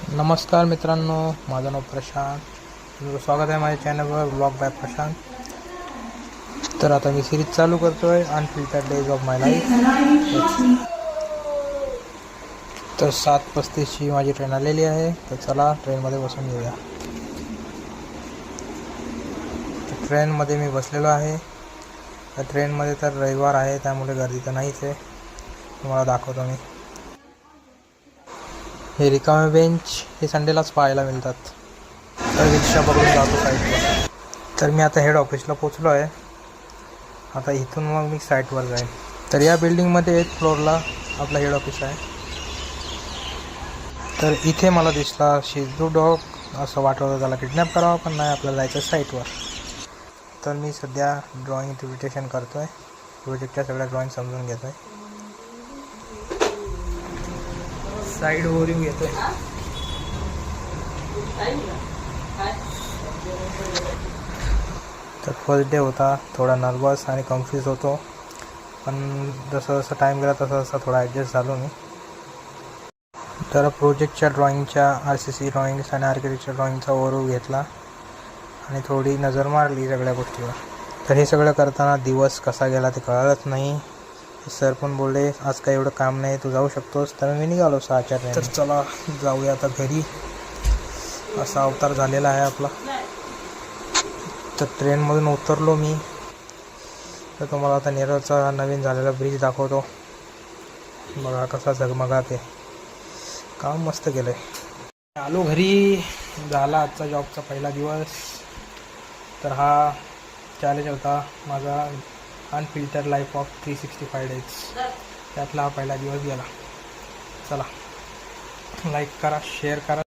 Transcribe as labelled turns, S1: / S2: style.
S1: नमस्कार मित्रांनो, माझं नाव प्रशांत. तुमचं स्वागत आहे माझ्या चॅनलवर ब्लॉग बाय प्रशांत. तर आता मी सिरीज चालू करतो आहे unfiltered days of my life. तर 7:35ची माझी ट्रेन आलेली आहे. तर चला ट्रेनमध्ये बसून घेऊया. ट्रेनमध्ये मी बसलेलो आहे. तर ट्रेनमध्ये तर रविवार आहे त्यामुळे गर्दी तर नाहीच आहे. तुम्हाला दाखवतो मी. हे रिकामे बेंच हे संडेलाच पाहायला मिळतात. तर रिक्षा पकडून जातो साईटवर. तर मी आता हेड ऑफिसला पोचलो आहे. आता इथून मग मी साईटवर जाईन. तर या बिल्डिंगमध्ये 8th फ्लोअरला आपलं हेड ऑफिस आहे. तर इथे मला दिसला शिजू डॉग. असं वाटत होतं त्याला किडनॅप करावं, पण नाही, आपल्याला जायचं साईटवर. तर मी सध्या ड्रॉइंग इन्व्हिटेशन करतो आहे. प्रोजेक्टच्या सगळ्या ड्रॉइंग समजून घेतो आहे. साईड ओव्हरव्ह्यू घेतोय. तर फर्स्ट डे होता. थोडा नर्वस आणि कन्फ्यूज होतो, पण जसं जसं टाईम गेला तसं थोडा ॲडजस्ट झालो मी. तर प्रोजेक्टच्या ड्रॉइंगच्या RCC ड्रॉइंग्स आणि आर्किटेक्चर ड्रॉइंगचा ओव्हरव्ह्यू घेतला आणि थोडी नजर मारली सगळ्या गोष्टीवर. तर हे सगळं करताना दिवस कसा गेला ते कळलंच नाही. सर पण बोलले आज काही एवढं काम नाही, तू जाऊ शकतोस. तर मी निघालो 6च्या ट्रेन. तर चला जाऊया आता घरी. असा अवतार झालेला आहे आपला. तर ट्रेनमधून उतरलो मी. तर तुम्हाला आता नेरळचा नवीन झालेला ब्रिज दाखवतो. बघा कसा झगमगा ते. काम मस्त केलं आहे. आलो घरी. झाला आजचा जॉबचा पहिला दिवस. तर हा चॅलेंज होता माझा अनफिल्टर लाईफ ऑफ 365 डेज. त्यातला हा पहिला दिवस गेला. चला लाईक करा, शेअर करा.